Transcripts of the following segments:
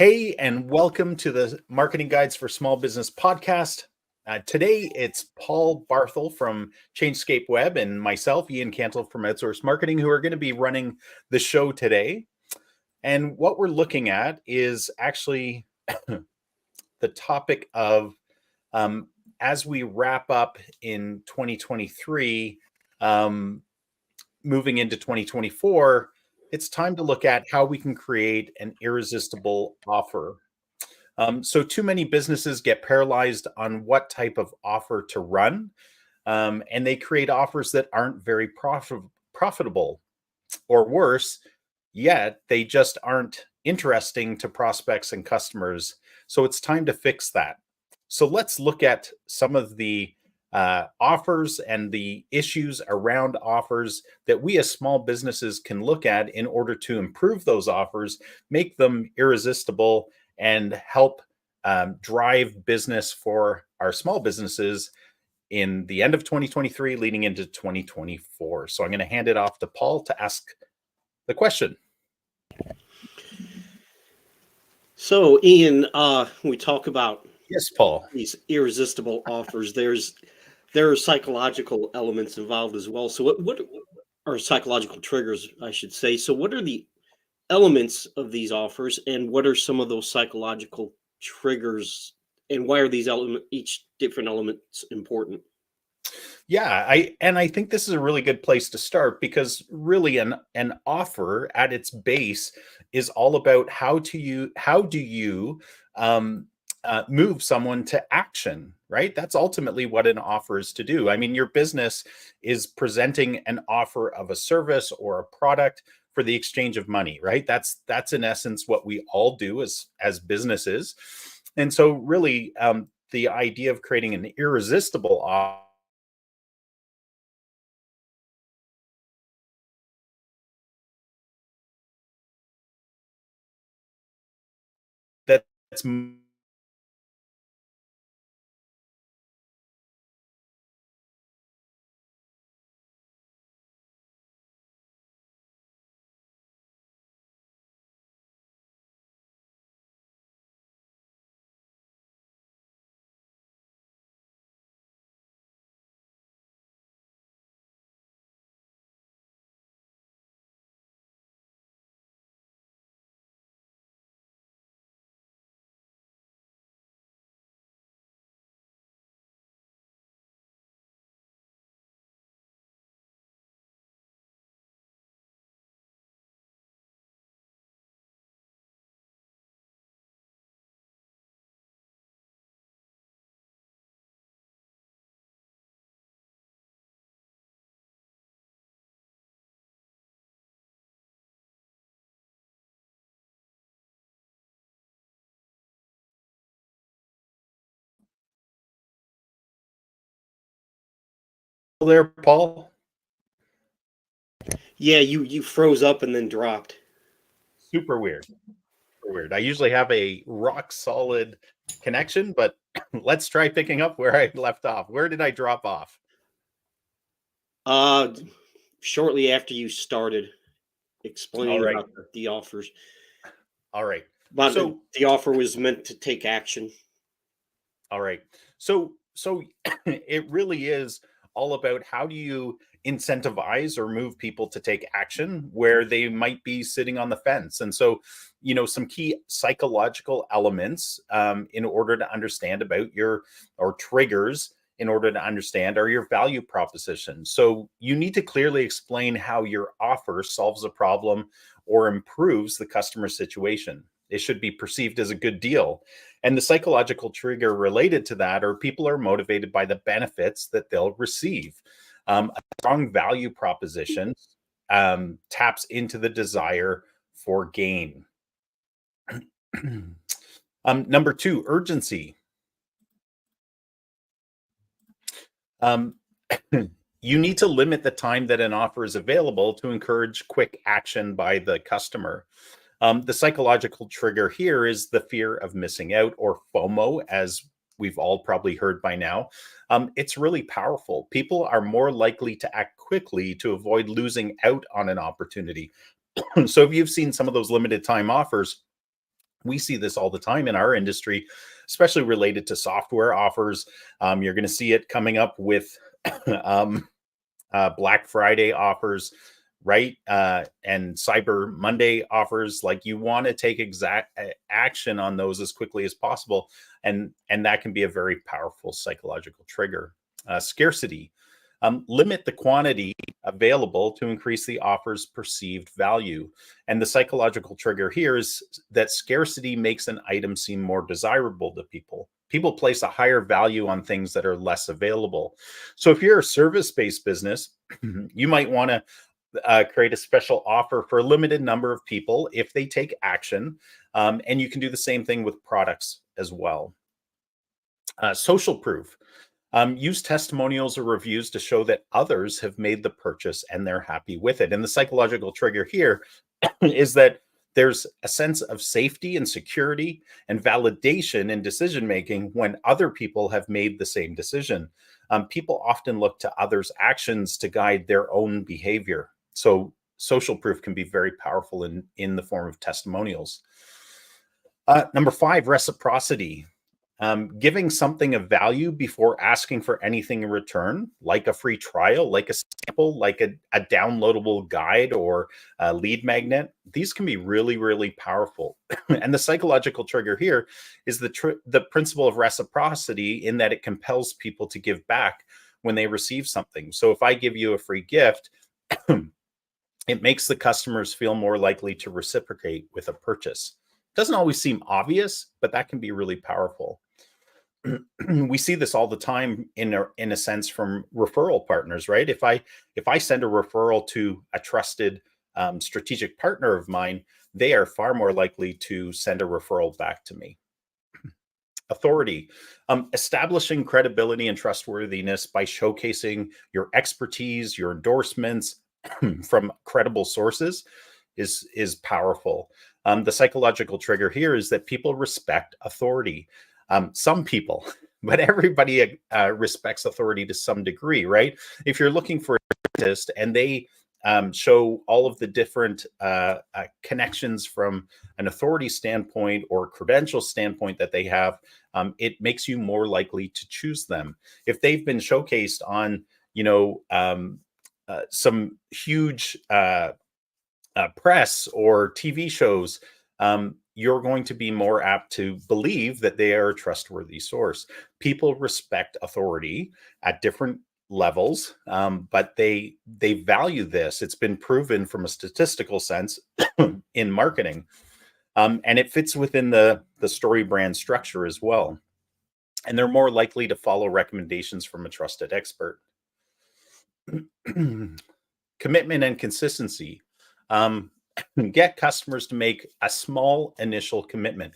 Hey, and welcome to the Marketing Guides for Small Business podcast. Today, it's Paul Barthel from Changescape Web and myself, Ian Cantle from Outsource Marketing, who are going to be running the show today. And what we're looking at is actually the topic of as we wrap up in 2023, moving into 2024, it's time to look at how we can create an irresistible offer. So too many businesses get paralyzed on what type of offer to run, and they create offers that aren't very profitable, or worse yet, they just aren't interesting to prospects and customers. So it's time to fix that. So let's look at some of the offers and the issues around offers that we as small businesses can look at in order to improve those offers, make them irresistible, and help drive business for our small businesses in the end of 2023 leading into 2024. So I'm going to hand it off to Paul to ask the question. So, Ian, we talk about Yes, Paul. these irresistible offers. There are psychological elements involved as well. So, what are psychological triggers, I should say? So, what are the elements of these offers, and what are some of those psychological triggers, and why are each different elements important? Yeah, I think this is a really good place to start because really an offer at its base is all about how do you move someone to action, right? That's ultimately what an offer is to do. I mean, your business is presenting an offer of a service or a product for the exchange of money, right? That's in essence what we all do as businesses, and so really the idea of creating an irresistible offer that's there, Paul. Yeah, you froze up and then dropped. Super weird. Super weird. I usually have a rock solid connection, but let's try picking up where I left off. Where did I drop off? Uh, Shortly after you started All explaining right. about the offers, All right. but So, the offer was meant to take action. all right. So it really is all about how do you incentivize or move people to take action where they might be sitting on the fence. And so, some key psychological elements in order to understand about your or triggers in order to understand are your value proposition. So you need to clearly explain how your offer solves a problem or improves the customer situation. It should be perceived as a good deal. And the psychological trigger related to that are people are motivated by the benefits that they'll receive. A strong value proposition taps into the desire for gain. Number two, urgency. Um, you need to limit the time that an offer is available to encourage quick action by the customer. The psychological trigger here is the fear of missing out, or FOMO, as we've all probably heard by now. It's really powerful. People are more likely to act quickly to avoid losing out on an opportunity. So if you've seen some of those limited time offers, We see this all the time in our industry, especially related to software offers. You're going to see it coming up with um, Black Friday offers, right? And Cyber Monday offers. Like, you want to take exact action on those as quickly as possible, and that can be a very powerful psychological trigger. Scarcity. Limit the quantity available to increase the offer's perceived value. And the psychological trigger here is that scarcity makes an item seem more desirable to people. People place a higher value on things that are less available. So if you're a service-based business, you might want to create a special offer for a limited number of people if they take action. And you can do the same thing with products as well. Social proof. Use testimonials or reviews to show that others have made the purchase and they're happy with it. And the psychological trigger here is that there's a sense of safety and security and validation in decision making when other people have made the same decision. People often look to others' actions to guide their own behavior. So social proof can be very powerful in the form of testimonials. Number 5, reciprocity. Giving something of value before asking for anything in return, like a free trial, like a sample, like a downloadable guide or a lead magnet. These can be really, really powerful. And the psychological trigger here is the principle of reciprocity, in that it compels people to give back when they receive something. So if I give you a free gift, it makes the customers feel more likely to reciprocate with a purchase. Doesn't always seem obvious, but that can be really powerful. We see this all the time in a sense from referral partners, right? If I send a referral to a trusted strategic partner of mine, they are far more likely to send a referral back to me. Authority. Establishing credibility and trustworthiness by showcasing your expertise, your endorsements from credible sources is powerful. The psychological trigger here is that people respect authority. Some people, but everybody respects authority to some degree, right? If you're looking for a dentist and they show all of the different connections from an authority standpoint or credential standpoint that they have, it makes you more likely to choose them. If they've been showcased on, some huge press or TV shows, you're going to be more apt to believe that they are a trustworthy source. People respect authority at different levels, but they value this. It's been proven from a statistical sense in marketing, and it fits within the story brand structure as well. And they're more likely to follow recommendations from a trusted expert. Commitment and consistency. Get customers to make a small initial commitment.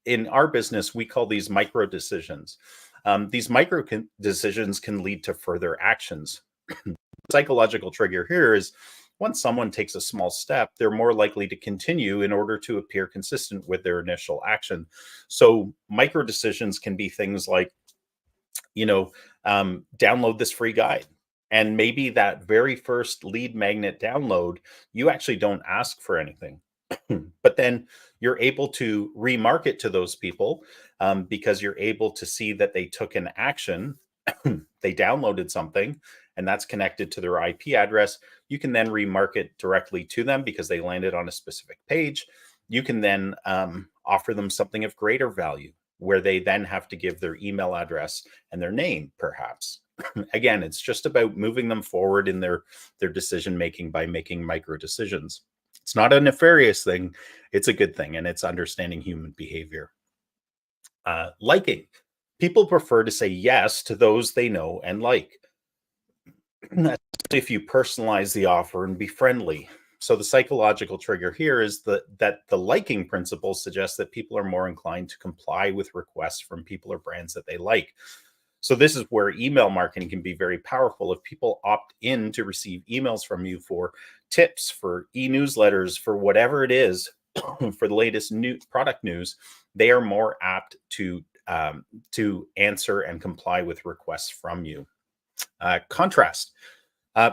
In our business, we call these micro decisions. These micro decisions can lead to further actions. Psychological trigger here is once someone takes a small step, they're more likely to continue in order to appear consistent with their initial action. So micro decisions can be things like, download this free guide. And maybe that very first lead magnet download, you actually don't ask for anything. But then you're able to remarket to those people because you're able to see that they took an action. They downloaded something, and that's connected to their IP address. You can then remarket directly to them because they landed on a specific page. You can then offer them something of greater value, where they then have to give their email address and their name, perhaps. Again, it's just about moving them forward in their decision making by making micro decisions. It's not a nefarious thing. It's a good thing, and it's understanding human behavior. Liking. People prefer to say yes to those they know and like. If you personalize the offer and be friendly. So the psychological trigger here is that the liking principle suggests that people are more inclined to comply with requests from people or brands that they like. So this is where email marketing can be very powerful. If people opt in to receive emails from you for tips, for e-newsletters, for whatever it is, for the latest new product news, they are more apt to answer and comply with requests from you. Contrast.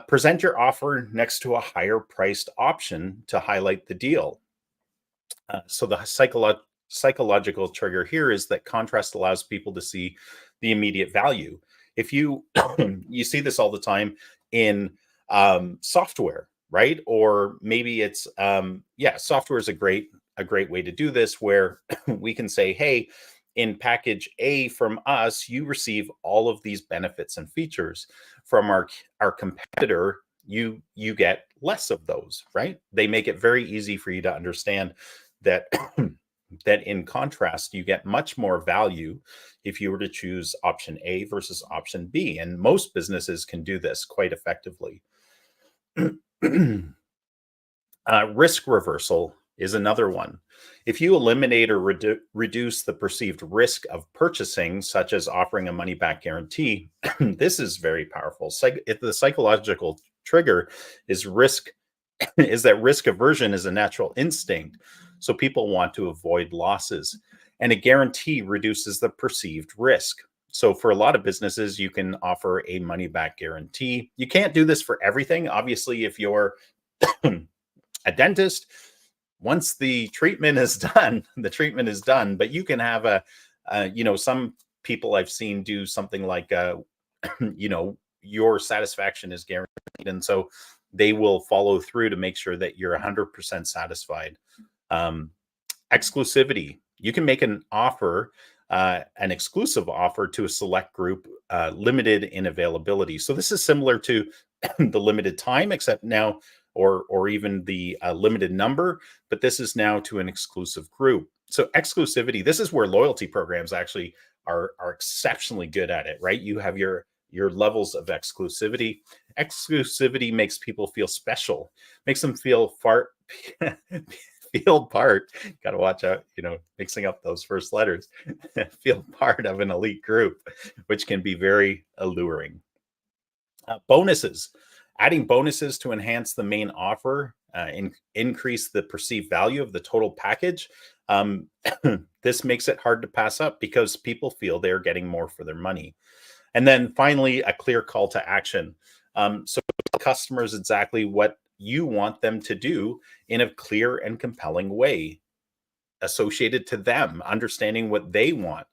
Present your offer next to a higher priced option to highlight the deal. So the psychological trigger here is that contrast allows people to see the immediate value. If you you see this all the time in software, right? Or maybe it's yeah, software is a great way to do this, where we can say, hey, in package A from us, you receive all of these benefits and features. From our competitor, you get less of those, right? They make it very easy for you to understand that that in contrast, you get much more value if you were to choose option A versus option B. And most businesses can do this quite effectively. Risk reversal is another one. If you eliminate or reduce the perceived risk of purchasing, such as offering a money back guarantee, this is very powerful. The psychological trigger is risk, is that risk aversion is a natural instinct. So people want to avoid losses. And a guarantee reduces the perceived risk. So for a lot of businesses, you can offer a money back guarantee. You can't do this for everything. Obviously, if you're a dentist, once the treatment is done, the treatment is done. But you can have some people I've seen do something like, your satisfaction is guaranteed. And so they will follow through to make sure that you're 100% satisfied. Exclusivity. You can make an offer, an exclusive offer to a select group, limited in availability. So this is similar to the limited time, except now, or even the limited number, but this is now to an exclusive group. So exclusivity, this is where loyalty programs actually are exceptionally good at it, right? You have your levels of exclusivity. Exclusivity makes people feel special, makes them feel feel part. Got to watch out, mixing up those first letters. Feel part of an elite group, which can be very alluring. Bonuses. Adding bonuses to enhance the main offer, increase the perceived value of the total package. This makes it hard to pass up because people feel they're getting more for their money. And then finally, a clear call to action. So tell customers exactly what you want them to do in a clear and compelling way associated to them, understanding what they want.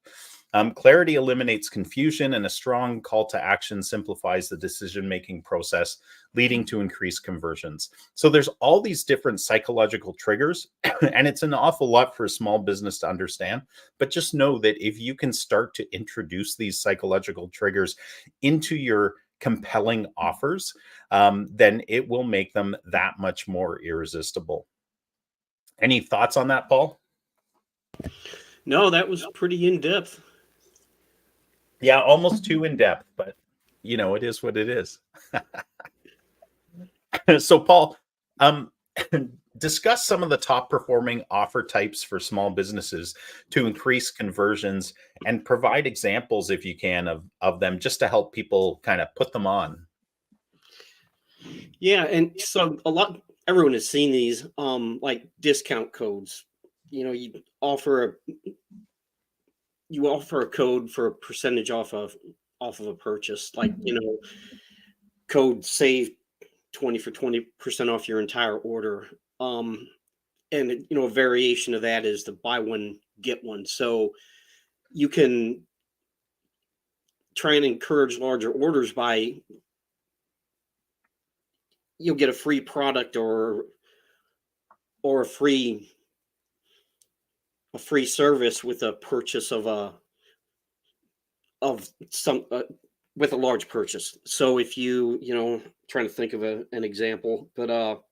Clarity eliminates confusion, and a strong call to action simplifies the decision-making process, leading to increased conversions. So there's all these different psychological triggers, and it's an awful lot for a small business to understand. But just know that if you can start to introduce these psychological triggers into your compelling offers, then it will make them that much more irresistible. Any thoughts on that, Paul? No, that was pretty in depth. Yeah, almost too in depth, but it is what it is. So, Paul, discuss some of the top performing offer types for small businesses to increase conversions, and provide examples, if you can, of them, just to help people kind of put them on. Yeah, and so everyone has seen these, like discount codes. You offer a code for a percentage off of a purchase, like code save 20% off your entire order. And a variation of that is the buy one get one. So you can try and encourage larger orders by you'll get a free product or a free service with a purchase of some with a large purchase. So if trying to think of an example, but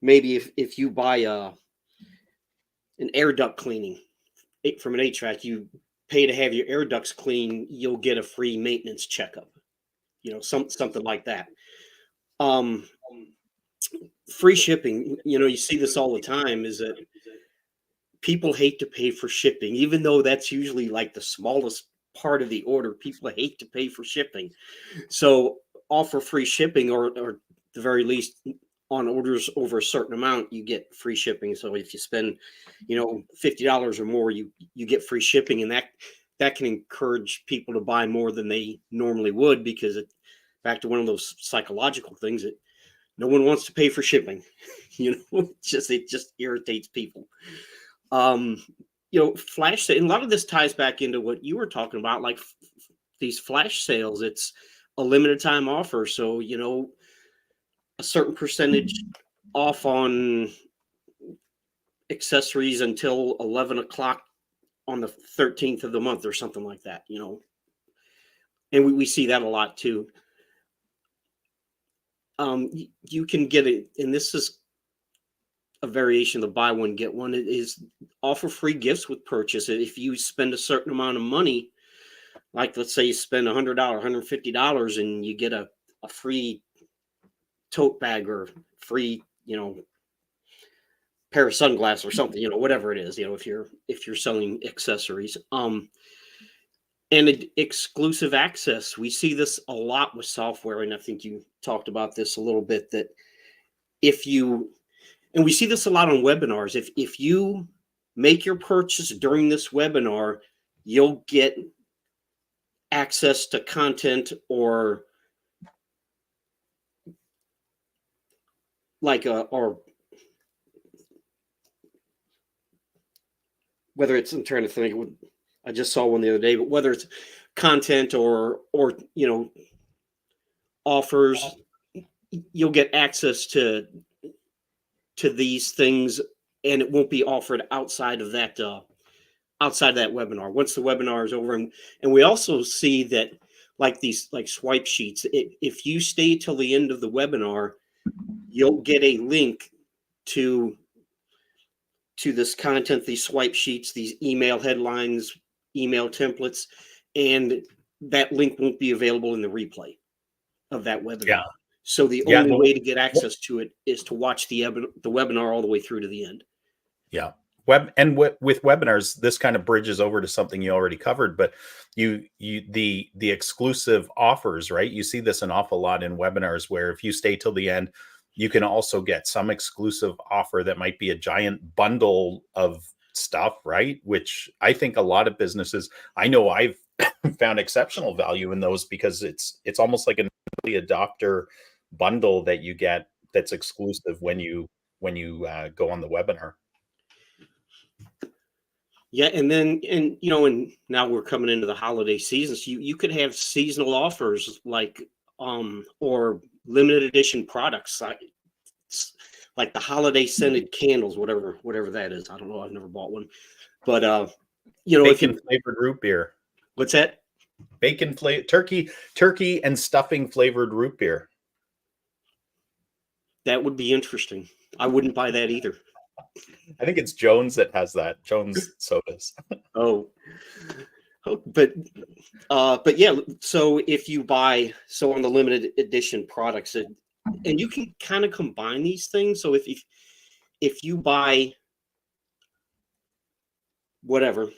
maybe if you buy an air duct cleaning from an HVAC, you pay to have your air ducts clean, you'll get a free maintenance checkup. Something like that. Free shipping, you see this all the time, is that people hate to pay for shipping, even though that's usually like the smallest part of the order. People hate to pay for shipping. So offer free shipping, or at the very least, on orders over a certain amount, you get free shipping. So if you spend, $50 or more, you get free shipping, and that can encourage people to buy more than they normally would, because back to one of those psychological things, No one wants to pay for shipping. It just irritates people. Flash sale, and a lot of this ties back into what you were talking about, like these flash sales. It's a limited time offer, so a certain percentage off on accessories until 11 o'clock on the 13th of the month or something like that. And we see that a lot too. You can get it, and this is a variation of the buy one get one. It is offer free gifts with purchase. If you spend a certain amount of money, like let's say you spend $100, $150, and you get a free tote bag or free pair of sunglasses or something, whatever it is, if you're selling accessories, and exclusive access. We see this a lot with software, and I think you talked about this a little bit, that and we see this a lot on webinars. If you make your purchase during this webinar, you'll get access to content, or or whether it's, I'm trying to think, I just saw one the other day, but whether it's content or offers, you'll get access to these things, and it won't be offered outside of that webinar. Once the webinar is over, and we also see that, like these swipe sheets, if you stay till the end of the webinar, you'll get a link to this content, these swipe sheets, these email headlines, email templates, and that link won't be available in the replay of that webinar. Yeah. So the only way to get access to it is to watch the webinar all the way through to the end. Yeah. With webinars, this kind of bridges over to something you already covered, but the exclusive offers, right? You see this an awful lot in webinars, where if you stay till the end, you can also get some exclusive offer that might be a giant bundle of stuff, right? Which I think a lot of businesses, I know I've found exceptional value in those, because it's almost like an early adopter bundle that you get that's exclusive when you go on the webinar. Yeah, and now we're coming into the holiday season, so you could have seasonal offers, like or limited edition products, like the holiday scented candles, whatever that is. I don't know. I've never bought one, but bacon flavored root beer. What's that? Bacon turkey and stuffing flavored root beer. That would be interesting. I wouldn't buy that either. I think it's Jones that has that. Jones sodas. But yeah. So if you buy on the limited edition products, and you can kind of combine these things. So if you buy whatever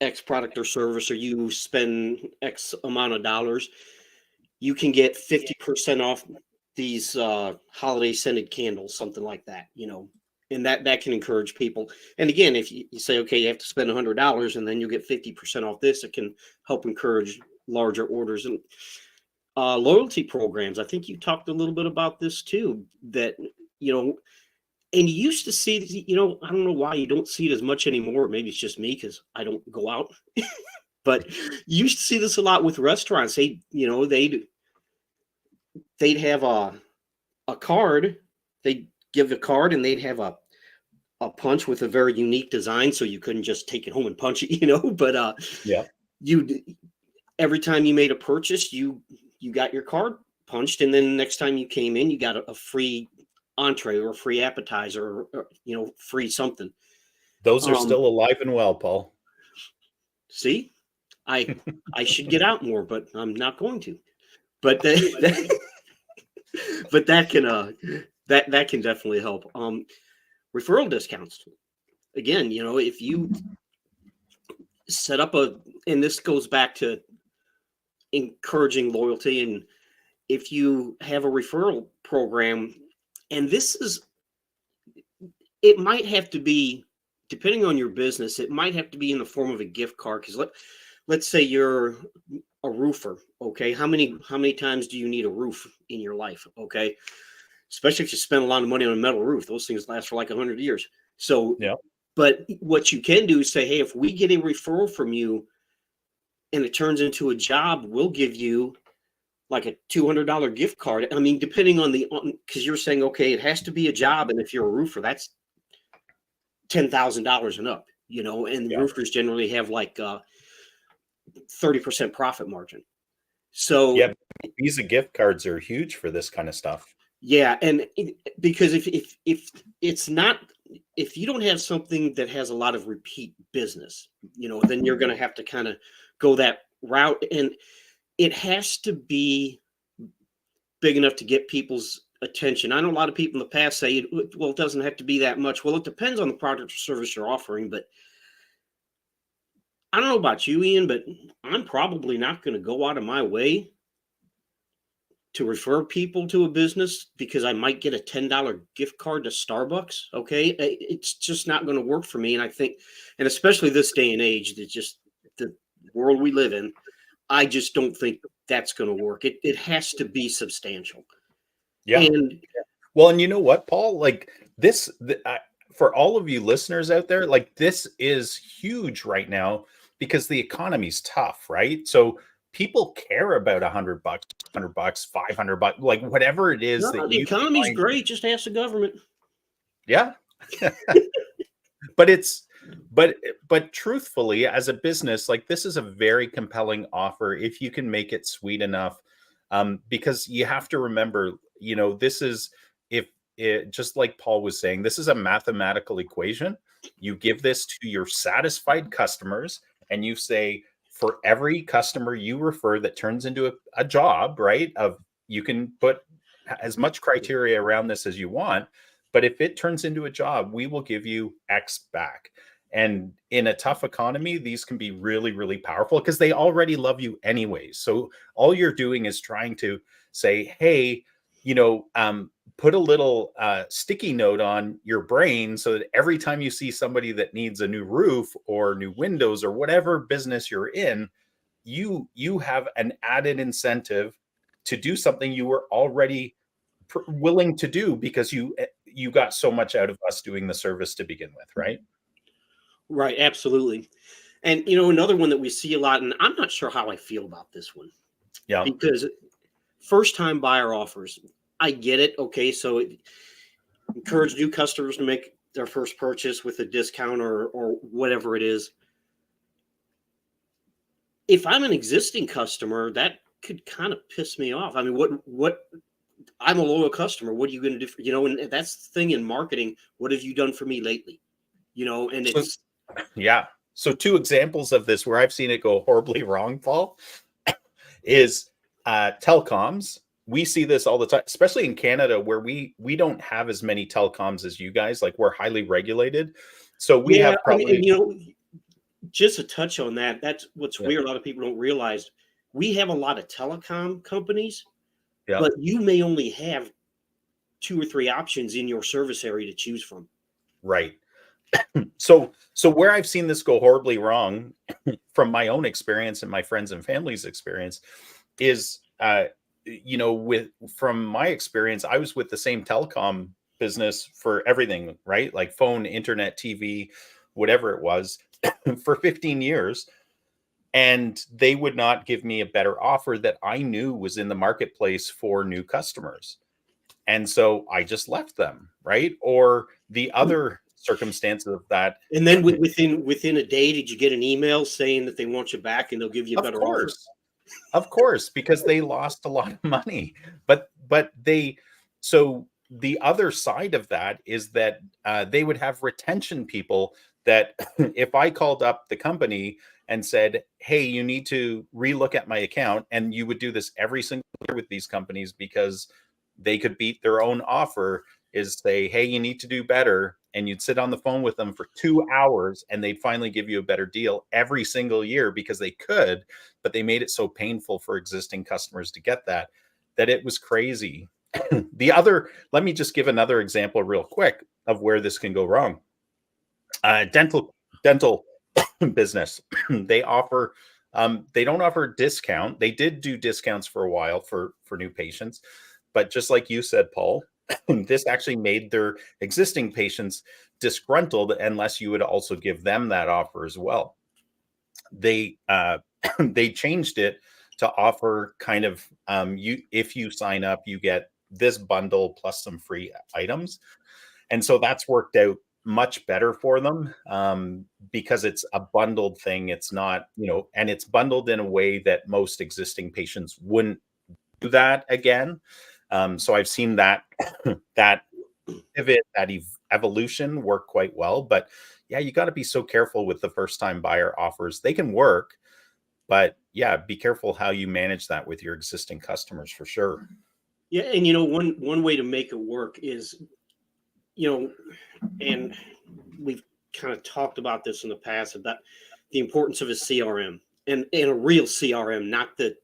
X product or service, or you spend X amount of dollars, you can get 50% off these holiday scented candles, something like that, and that can encourage people. And again, if you say, okay, you have to spend $100 and then you get 50% off this, it can help encourage larger orders. And loyalty programs, I think you talked a little bit about this too, that, and you used to see, I don't know why you don't see it as much anymore. Maybe it's just me, because I don't go out, but you used to see this a lot with restaurants. They'd have a card. They'd give the card, and they'd have a punch with a very unique design, so you couldn't just take it home and punch it, but yeah, every time you made a purchase, you got your card punched, and then the next time you came in, you got a free entree or a free appetizer, or free something. Those are still alive and well, Paul. See, I should get out more, but I'm not going to. But that can definitely help. Referral discounts. Again, if you set up and this goes back to encouraging loyalty, and if you have a referral program, and it might have to be, depending on your business, it might have to be in the form of a gift card. Because let's say you're a roofer. Okay, how many times do you need a roof in your life? Okay, especially if you spend a lot of money on a metal roof. Those things last for like 100 years. So, Yeah. but what you can do is say, hey, if we get a referral from you and it turns into a job, we'll give you like a $200 gift card. I mean, depending on because you're saying, okay, it has to be a job. And if you're a roofer, that's $10,000 and up, and Yeah. roofers generally have like 30% profit margin. So, Yeah. Visa gift cards are huge for this kind of stuff. yeah. And because if it's not, if you don't have something that has a lot of repeat business, then you're going to have to kind of go that route. And it has to be big enough to get people's attention. I know a lot of people in the past say, well, it doesn't have to be that much. Well, it depends on the product or service you're offering. But I don't know about you, Ian, but I'm probably not going to go out of my way to refer people to a business because I might get a $10 gift card to Starbucks. Okay. It's just not going to work for me. And I think, and especially this day and age, it's just the world we live in, I just don't think that's going to work. It has to be substantial. Yeah. And Well, and you know what, Paul? Like for all of you listeners out there, like this is huge right now because the economy's tough, right? So people care about $100, $100, $500, like whatever it is no, that the you economy's find. great. Just ask the government. Yeah. But but truthfully, as a business, like this is a very compelling offer if you can make it sweet enough. Because you have to remember, this is if it, just like Paul was saying, this is a mathematical equation. You give this to your satisfied customers, and you say, for every customer you refer that turns into a job, right? You can put as much criteria around this as you want. But if it turns into a job, we will give you X back. And in a tough economy, these can be really, really powerful because they already love you anyways. So all you're doing is trying to say, hey, put a little sticky note on your brain so that every time you see somebody that needs a new roof or new windows or whatever business you're in, you have an added incentive to do something you were already willing to do because you got so much out of us doing the service to begin with, right? Right. Absolutely. And, another one that we see a lot, and I'm not sure how I feel about this one Yeah. because first time buyer offers, I get it. Okay. So encourage new customers to make their first purchase with a discount or whatever it is. If I'm an existing customer, that could kind of piss me off. I mean, what I'm a loyal customer. What are you going to do? And that's the thing in marketing. What have you done for me lately? And So, it's, yeah. So two examples of this where I've seen it go horribly wrong, Paul, is telecoms. We see this all the time, especially in Canada, where we don't have as many telecoms as you guys. Like we're highly regulated, so we yeah, have I mean, probably. just a touch on that. That's what's Yeah. weird. A lot of people don't realize we have a lot of telecom companies, Yeah. but you may only have 2 or 3 options in your service area to choose from. Right. So where I've seen this go horribly wrong from my own experience and my friends and family's experience is from my experience, I was with the same telecom business for everything, right? Like phone, internet, TV, whatever it was, for 15 years. And they would not give me a better offer that I knew was in the marketplace for new customers. And so I just left them, right? Or the other circumstances of that. And then within a day, did you get an email saying that they want you back and they'll give you a Of better offer? course. Of course, because they lost a lot of money. But so the other side of that is that they would have retention people that if I called up the company and said, hey, you need to relook at my account, and you would do this every single year with these companies because they could beat their own offer, is say, hey, you need to do better. And you'd sit on the phone with them for 2 hours and they'd finally give you a better deal every single year because they could, but they made it so painful for existing customers to get that it was crazy. Let me just give another example real quick of where this can go wrong. Dental business. They offer They don't offer a discount. They did do discounts for a while for new patients, but just like you said, Paul, this actually made their existing patients disgruntled unless you would also give them that offer as well. They they changed it to offer kind of you if you sign up, you get this bundle plus some free items, and so that's worked out much better for them because it's a bundled thing. It's not, and it's bundled in a way that most existing patients wouldn't do that again. So I've seen that that pivot, that evolution work quite well. But yeah, you got to be so careful with the first time buyer offers. They can work, but yeah, be careful how you manage that with your existing customers for sure. Yeah, and one way to make it work is, and we've kind of talked about this in the past about the importance of a CRM and a real CRM, not the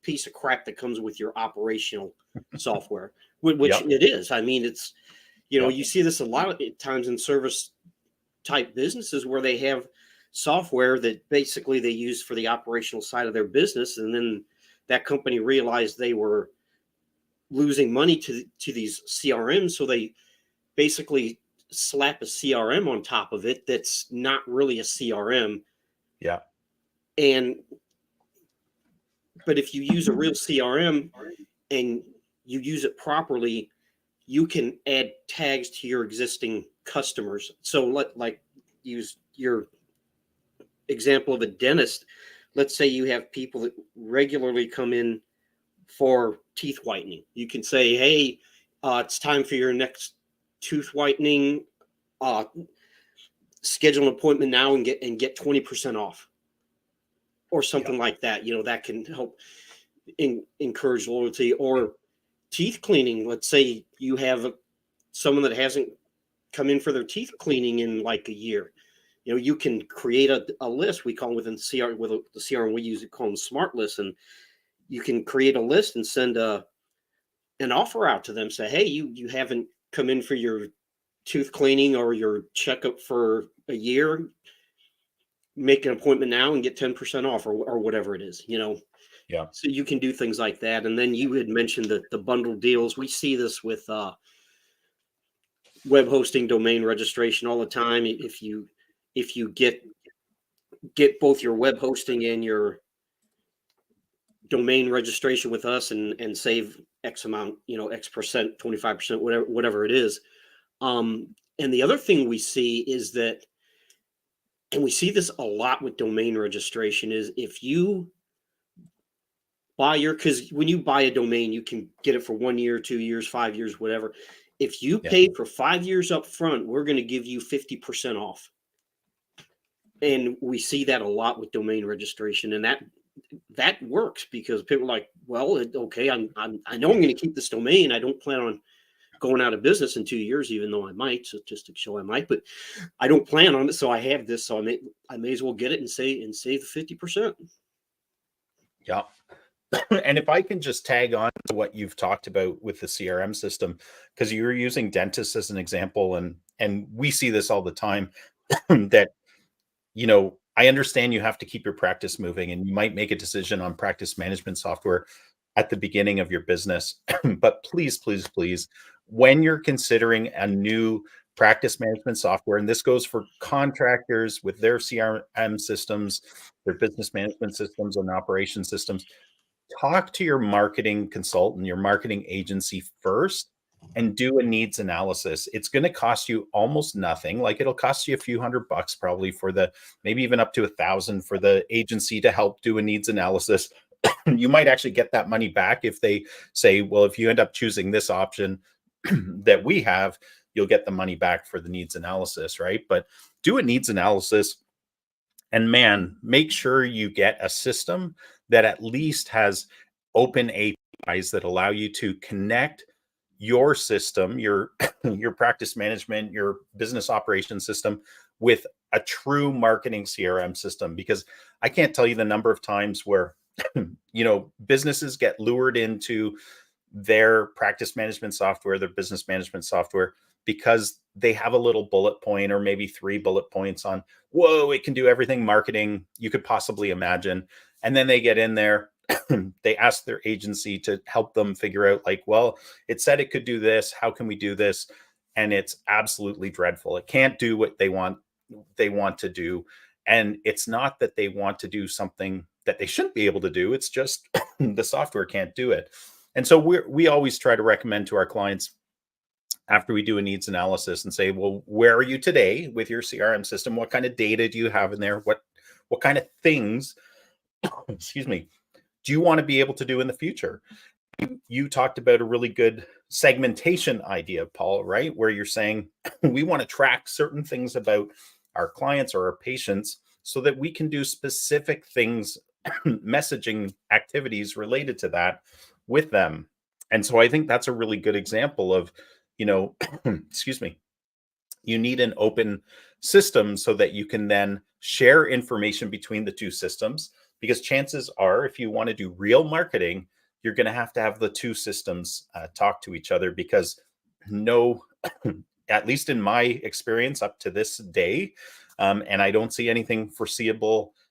piece of crap that comes with your operational software, which Yep. it is. I mean, it's, Yep. you see this a lot of times in service type businesses where they have software that basically they use for the operational side of their business. And then that company realized they were losing money to these CRMs. So they basically slap a CRM on top of it that's not really a CRM. Yeah. But if you use a real CRM and you use it properly, you can add tags to your existing customers. So like use your example of a dentist. Let's say you have people that regularly come in for teeth whitening. You can say, hey, it's time for your next tooth whitening. Schedule an appointment now and get 20% off, or something like that. That can help encourage loyalty. Or teeth cleaning. Let's say you have someone that hasn't come in for their teeth cleaning in like a year. You can create a list. We call within CRM, with the CRM we use, it called them smart lists, and you can create a list and send an offer out to them. Say, hey, you haven't come in for your tooth cleaning or your checkup for a year. Make an appointment now and get 10% off, or whatever it is. Yeah. So you can do things like that. And then you had mentioned the bundle deals. We see this with web hosting, domain registration all the time. If you get both your web hosting and your domain registration with us and save X amount, X percent, 25%, whatever it is. And the other thing we see is that, and we see this a lot with domain registration, is if you buy because when you buy a domain, you can get it for 1 year, 2 years, 5 years, whatever. If you pay for 5 years up front, we're going to give you 50% off. And we see that a lot with domain registration, and that works because people are like, well, okay, I know I'm going to keep this domain. I don't plan on going out of business in 2 years, even though I might. So just to show I might, but I don't plan on it. So I have this, so I may as well get it and save the 50%. Yeah. And if I can just tag on to what you've talked about with the CRM system, because you're using dentists as an example, and we see this all the time, that, I understand you have to keep your practice moving and you might make a decision on practice management software at the beginning of your business. But please, please, please, when you're considering a new practice management software, and this goes for contractors with their CRM systems, their business management systems and operation systems, talk to your marketing consultant, your marketing agency first, and do a needs analysis. It's going to cost you almost nothing. Like, it'll cost you a few $100 probably for maybe even up to $1,000 for the agency to help do a needs analysis. You might actually get that money back if they say, well, if you end up choosing this option that we have, you'll get the money back for the needs analysis, right? But do a needs analysis, and man, make sure you get a system that at least has open APIs that allow you to connect your system, your practice management, your business operation system with a true marketing CRM system. Because I can't tell you the number of times where businesses get lured into their practice management software, their business management software, because they have a little bullet point or maybe 3 bullet points on, whoa, it can do everything marketing you could possibly imagine. And then they get in there, they ask their agency to help them figure out, like, well, it said it could do this. How can we do this? And it's absolutely dreadful. It can't do what they want to do. And it's not that they want to do something that they shouldn't be able to do. It's just the software can't do it. And so we always try to recommend to our clients, after we do a needs analysis, and say, well, where are you today with your CRM system? What kind of data do you have in there? What kind of things, excuse me, do you want to be able to do in the future? You talked about a really good segmentation idea, Paul, right? Where you're saying we want to track certain things about our clients or our patients so that we can do specific things, messaging activities related to that with them. And so I think that's a really good example of, excuse me, you need an open system so that you can then share information between the two systems, because chances are, if you want to do real marketing, you're going to have the two systems talk to each other, because at least in my experience up to this day, and I don't see anything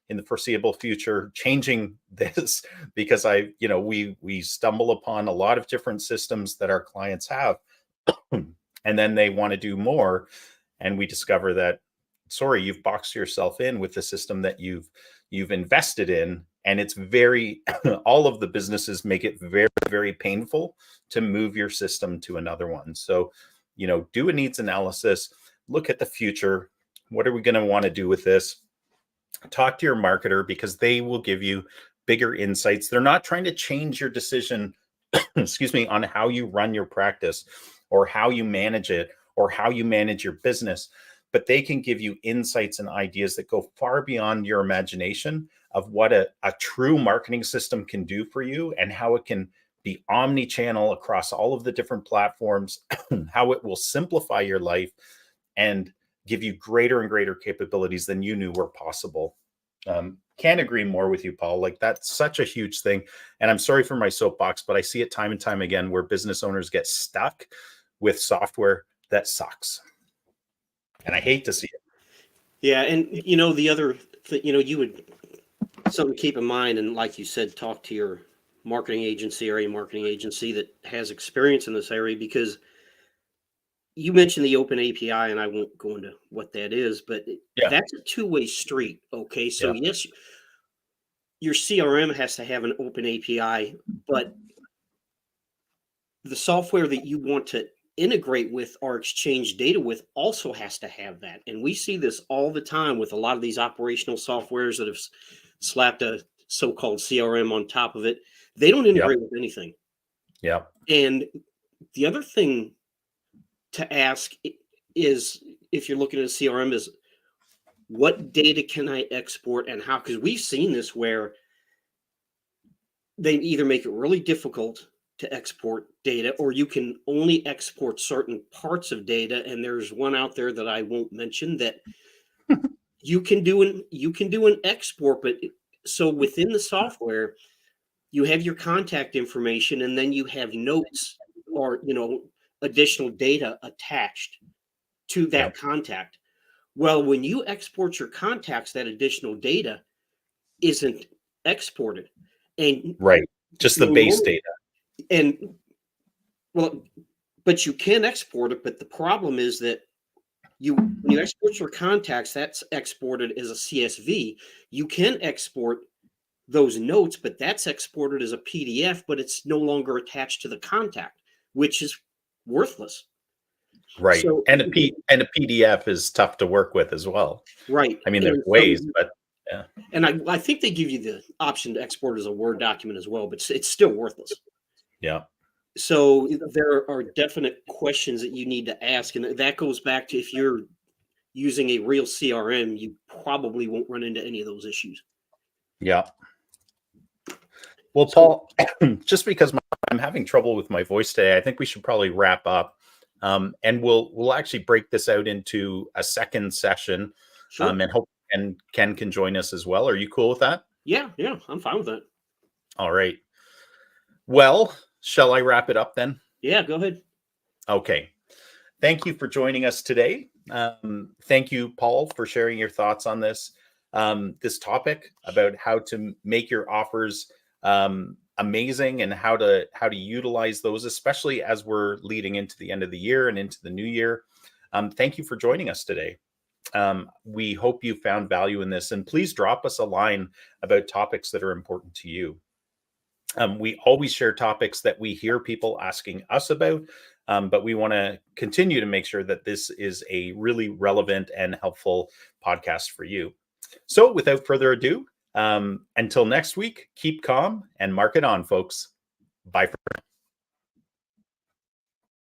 in the foreseeable future changing this, because we stumble upon a lot of different systems that our clients have, and then they want to do more, and we discover that, sorry, you've boxed yourself in with the system that you've invested in, and it's very all of the businesses make it very, very painful to move your system to another one. So do a needs analysis, look at the future. What are we going to want to do with this? Talk to your marketer, because they will give you bigger insights. They're not trying to change your decision, excuse me, on how you run your practice or how you manage it or how you manage your business, but they can give you insights and ideas that go far beyond your imagination of what a true marketing system can do for you, and how it can be omni-channel across all of the different platforms, how it will simplify your life and give you greater and greater capabilities than you knew were possible. Can't agree more with you, Paul. Like, that's such a huge thing. And I'm sorry for my soapbox, but I see it time and time again where business owners get stuck with software that sucks. And I hate to see it. Yeah. And, the other thing, you would, something to keep in mind, and like you said, talk to your marketing agency or a marketing agency that has experience in this area, because you mentioned the open API, and I won't go into what that is, but Yeah. that's a two-way street. Okay. So Yeah. yes, your CRM has to have an open API, but the software that you want to integrate with or exchange data with also has to have that. And we see this all the time with a lot of these operational softwares that have slapped a so-called CRM on top of it. They don't integrate with anything. Yeah. And the other thing to ask is, if you're looking at a CRM, is what data can I export and how? Because we've seen this where they either make it really difficult to export data, or you can only export certain parts of data. And there's one out there that I won't mention that you can do an export, but so within the software, you have your contact information, and then you have notes or additional data attached to that contact. Well, when you export your contacts, that additional data isn't exported, and Right. Just the base data. And well, but you can export it. But the problem is that when you export your contacts, that's exported as a CSV. You can export those notes, but that's exported as a PDF, but it's no longer attached to the contact, which is worthless. Right. So, and a PDF is tough to work with as well. Right. I mean, there's ways, but yeah. And I think they give you the option to export as a Word document as well, but it's still worthless. Yeah. So there are definite questions that you need to ask. And that goes back to, if you're using a real CRM, you probably won't run into any of those issues. Yeah. Well, Paul, just because I'm having trouble with my voice today, I think we should probably wrap up. And we'll actually break this out into a second session. Sure. And hope Ken can join us as well. Are you cool with that? Yeah, I'm fine with that. All right. Well, shall I wrap it up then? Yeah, go ahead. Okay. thank you for joining us today. Thank you, Paul, for sharing your thoughts on this topic about how to make your offers amazing and how to utilize those, especially as we're leading into the end of the year and into the new year. Thank you for joining us today. We hope you found value in this, and please drop us a line about topics that are important to you. We always share topics that we hear people asking us about, but we want to continue to make sure that this is a really relevant and helpful podcast for you. So without further ado, until next week, keep calm and mark it on, folks. Bye for now.